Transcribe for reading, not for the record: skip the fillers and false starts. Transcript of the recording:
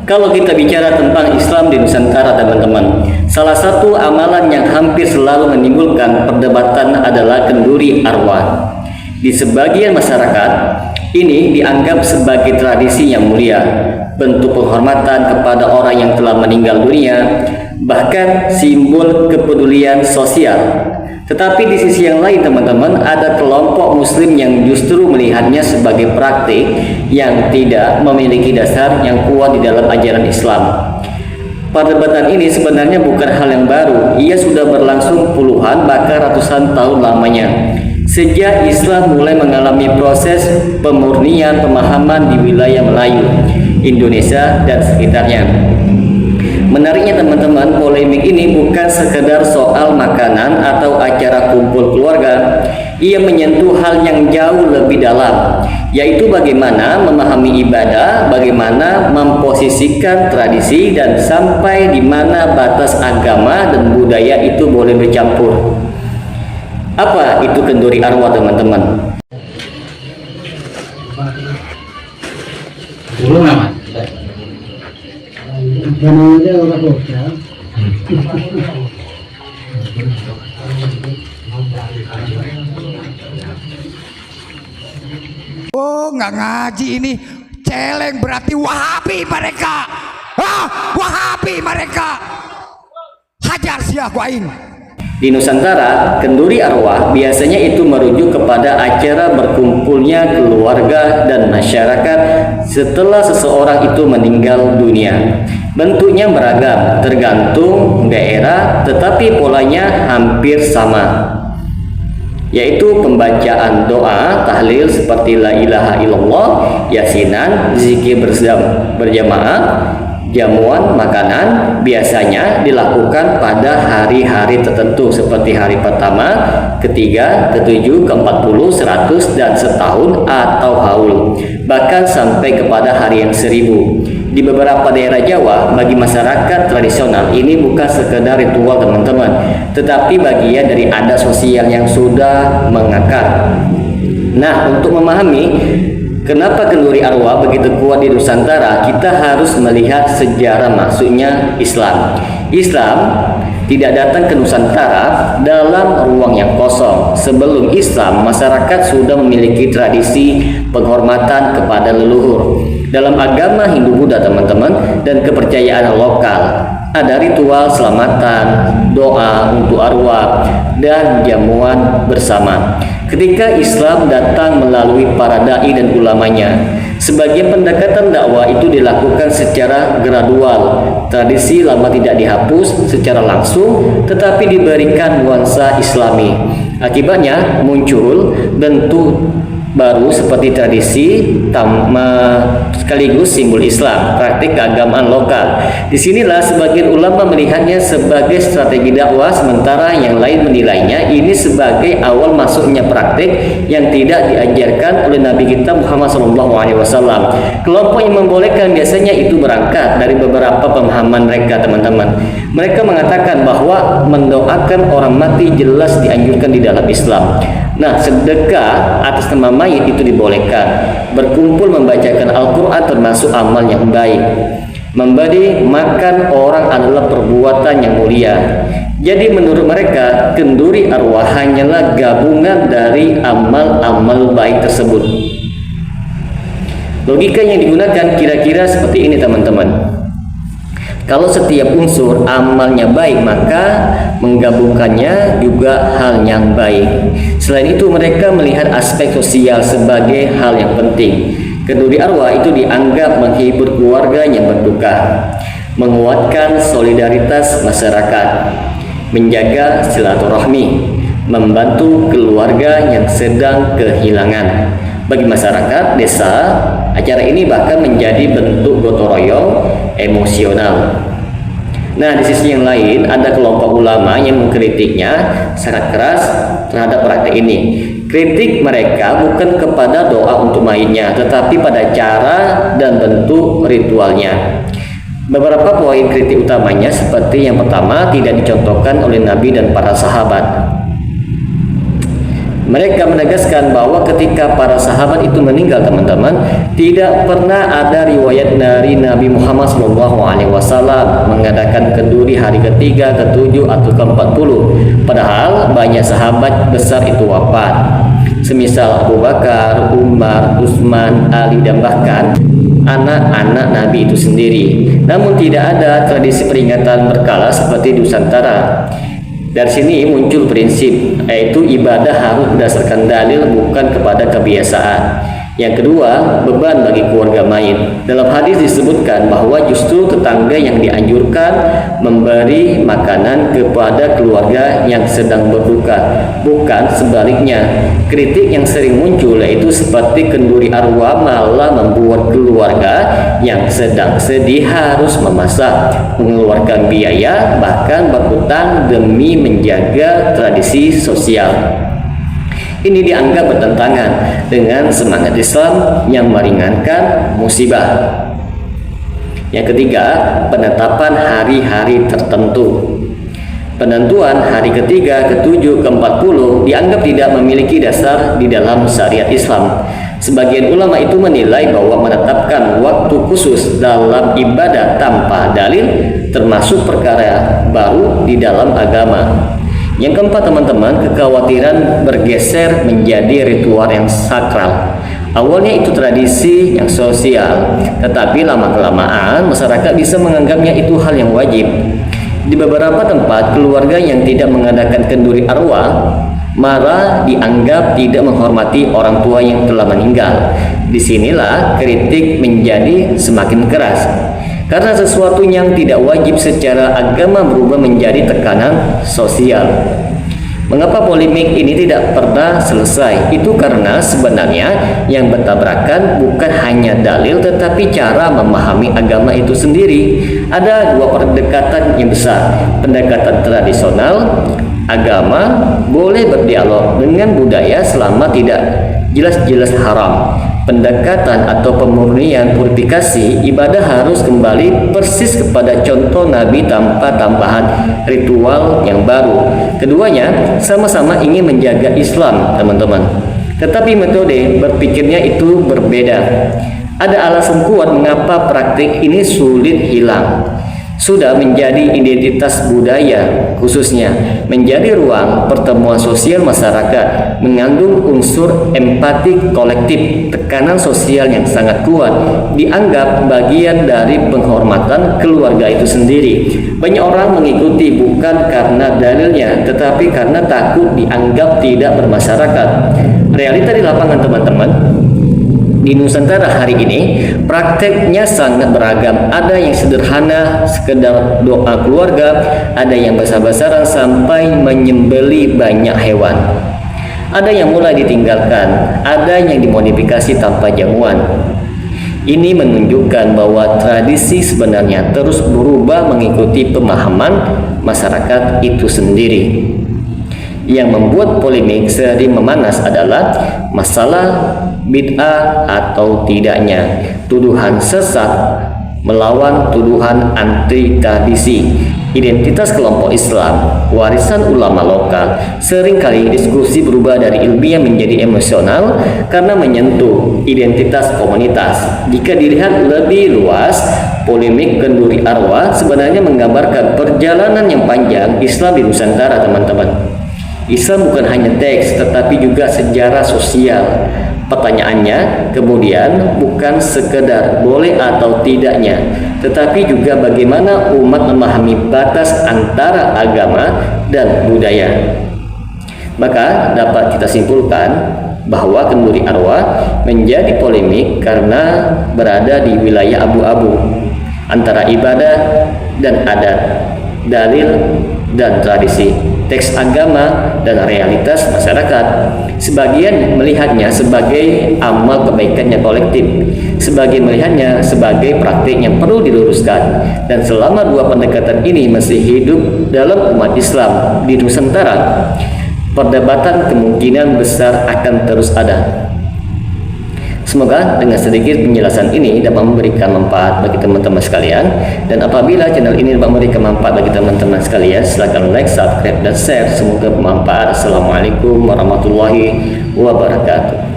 Kalau kita bicara tentang Islam di Nusantara, teman-teman, salah satu amalan yang hampir selalu menimbulkan perdebatan adalah kenduri arwah. Di sebagian masyarakat, ini dianggap sebagai tradisi yang mulia, bentuk penghormatan kepada orang yang telah meninggal dunia, bahkan simbol kepedulian sosial. Tetapi di sisi yang lain, teman-teman, ada kelompok muslim yang justru melihatnya sebagai praktik yang tidak memiliki dasar yang kuat di dalam ajaran Islam. Perdebatan ini sebenarnya bukan hal yang baru. Ia sudah berlangsung puluhan bahkan ratusan tahun lamanya. Sejak Islam mulai mengalami proses pemurnian pemahaman di wilayah Melayu, Indonesia dan sekitarnya. Menariknya, teman-teman, polemik ini bukan sekedar soal makanan atau acara kumpul keluarga. Ia menyentuh hal yang jauh lebih dalam, yaitu bagaimana memahami ibadah, bagaimana memposisikan tradisi, dan sampai di mana batas agama dan budaya itu boleh bercampur. Apa itu kenduri arwah, teman-teman? Oh, nggak ngaji ini, celeng, berarti Wahabi mereka. Wahabi mereka. Hajar siakuain. Di Nusantara, kenduri arwah biasanya itu merujuk kepada acara berkumpulnya keluarga dan masyarakat setelah seseorang itu meninggal dunia. Bentuknya beragam, tergantung daerah, tetapi polanya hampir sama, yaitu pembacaan doa, tahlil seperti la ilaha illallah, yasinan, zikir berjamaah, jamuan makanan biasanya dilakukan pada hari-hari tertentu seperti hari pertama, ketiga, ketujuh, ke-40, 100, dan setahun atau haul, bahkan sampai kepada hari yang 1000. Di beberapa daerah Jawa, bagi masyarakat tradisional ini bukan sekedar ritual, teman-teman, tetapi bagian dari adat sosial yang sudah mengakar. Nah, untuk memahami kenapa kenduri arwah begitu kuat di Nusantara, kita harus melihat sejarah masuknya Islam. Islam tidak datang ke Nusantara dalam ruang yang kosong. Sebelum Islam, masyarakat sudah memiliki tradisi penghormatan kepada leluhur. Dalam agama Hindu-Buddha, teman-teman, dan kepercayaan lokal, ada ritual selamatan, doa untuk arwah, dan jamuan bersama. Ketika Islam datang melalui para dai dan ulamanya, sebagian pendekatan dakwah itu dilakukan secara gradual. Tradisi lama tidak dihapus secara langsung, tetapi diberikan nuansa Islami. Akibatnya muncul bentuk baru seperti tradisi sekaligus simbol Islam, praktik keagamaan lokal. Disinilah sebagian ulama melihatnya sebagai strategi dakwah, sementara yang lain menilainya ini sebagai awal masuknya praktik yang tidak diajarkan oleh Nabi kita Muhammad SAW. Kelompok yang membolehkan biasanya itu berangkat dari beberapa pemahaman mereka, teman-teman. Mereka mengatakan bahwa mendoakan orang mati jelas dianjurkan di dalam Islam. Nah, sedekah atas nama mayit itu dibolehkan. Berkumpul membacakan Al-Quran termasuk amal yang baik. Memberi makan orang adalah perbuatan yang mulia. Jadi menurut mereka, kenduri arwah hanyalah gabungan dari amal-amal baik tersebut. Logika yang digunakan kira-kira seperti ini, teman-teman. Kalau setiap unsur amalnya baik, maka menggabungkannya juga hal yang baik. Selain itu, mereka melihat aspek sosial sebagai hal yang penting. Kenduri arwah itu dianggap menghibur keluarga yang berduka, menguatkan solidaritas masyarakat, menjaga silaturahmi, membantu keluarga yang sedang kehilangan. Bagi masyarakat desa, acara ini bahkan menjadi bentuk gotong royong emosional. Nah, di sisi yang lain ada kelompok ulama yang mengkritiknya sangat keras terhadap praktek ini. Kritik mereka bukan kepada doa untuk mayitnya, tetapi pada cara dan bentuk ritualnya. Beberapa poin kritik utamanya seperti yang pertama, tidak dicontohkan oleh Nabi dan para sahabat. Mereka menegaskan bahwa ketika para sahabat itu meninggal, teman-teman, tidak pernah ada riwayat dari Nabi Muhammad SAW mengadakan kenduri hari ketiga, ketujuh, atau ke-40. Padahal banyak sahabat besar itu wafat, semisal Abu Bakar, Umar, Utsman, Ali, dan bahkan anak-anak Nabi itu sendiri. Namun tidak ada tradisi peringatan berkala seperti di Nusantara. Dari sini muncul prinsip, yaitu ibadah harus berdasarkan dalil, bukan kepada kebiasaan. Yang kedua, beban bagi keluarga mayit. Dalam hadis disebutkan bahwa justru tetangga yang dianjurkan memberi makanan kepada keluarga yang sedang berduka, bukan sebaliknya. Kritik yang sering muncul yaitu seperti kenduri arwah malah membuat keluarga yang sedang sedih harus memasak, mengeluarkan biaya, bahkan berhutang demi menjaga tradisi sosial. Ini dianggap bertentangan dengan semangat Islam yang meringankan musibah. Yang ketiga, penetapan hari-hari tertentu. Penentuan hari ketiga, ketujuh, ke-40 dianggap tidak memiliki dasar di dalam syariat Islam. Sebagian ulama itu menilai bahwa menetapkan waktu khusus dalam ibadah tanpa dalil termasuk perkara baru di dalam agama. Yang keempat, teman-teman, kekhawatiran bergeser menjadi ritual yang sakral. Awalnya itu tradisi yang sosial, tetapi lama-kelamaan masyarakat bisa menganggapnya itu hal yang wajib. Di beberapa tempat, keluarga yang tidak mengadakan kenduri arwah malah dianggap tidak menghormati orang tua yang telah meninggal. Disinilah kritik menjadi semakin keras. Karena sesuatu yang tidak wajib secara agama berubah menjadi tekanan sosial. Mengapa polemik ini tidak pernah selesai? Itu karena sebenarnya yang bertabrakan bukan hanya dalil, tetapi cara memahami agama itu sendiri. Ada dua pendekatan yang besar. Pendekatan tradisional, agama boleh berdialog dengan budaya selama tidak jelas-jelas haram. Pendekatan atau pemurnian purifikasi, ibadah harus kembali persis kepada contoh Nabi tanpa tambahan ritual yang baru. Keduanya sama-sama ingin menjaga Islam, teman-teman. Tetapi metode berpikirnya itu berbeda. Ada alasan kuat mengapa praktik ini sulit hilang. Sudah menjadi identitas budaya, khususnya menjadi ruang pertemuan sosial masyarakat, mengandung unsur empati kolektif, tekanan sosial yang sangat kuat, dianggap bagian dari penghormatan keluarga itu sendiri. Banyak orang mengikuti bukan karena dalilnya, tetapi karena takut dianggap tidak bermasyarakat. Realita di lapangan, teman-teman, di Nusantara hari ini prakteknya sangat beragam. Ada yang sederhana, sekedar doa keluarga, ada yang besar-besaran sampai menyembeli banyak hewan. Ada yang mulai ditinggalkan, ada yang dimodifikasi tanpa jamuan. Ini menunjukkan bahwa tradisi sebenarnya terus berubah mengikuti pemahaman masyarakat itu sendiri. Yang membuat polemik sering memanas adalah masalah bid'ah atau tidaknya, tuduhan sesat melawan tuduhan anti tradisi, identitas kelompok Islam, warisan ulama lokal. Seringkali diskusi berubah dari ilmiah menjadi emosional karena menyentuh identitas komunitas. Jika dilihat lebih luas, polemik kenduri arwah sebenarnya menggambarkan perjalanan yang panjang Islam di Nusantara, teman-teman. Islam bukan hanya teks, tetapi juga sejarah sosial. Pertanyaannya kemudian bukan sekedar boleh atau tidaknya, tetapi juga bagaimana umat memahami batas antara agama dan budaya. Maka dapat kita simpulkan bahwa kenduri arwah menjadi polemik karena berada di wilayah abu-abu antara ibadah dan adat, dalil dan tradisi, teks agama dan realitas masyarakat. Sebagian melihatnya sebagai amal kebaikan yang kolektif, sebagian melihatnya sebagai praktik yang perlu diluruskan. Dan selama dua pendekatan ini masih hidup dalam umat Islam di Nusantara, perdebatan kemungkinan besar akan terus ada. Semoga dengan sedikit penjelasan ini dapat memberikan manfaat bagi teman-teman sekalian. Dan apabila channel ini dapat memberikan manfaat bagi teman-teman sekalian, silakan like, subscribe, dan share. Semoga bermanfaat. Assalamualaikum warahmatullahi wabarakatuh.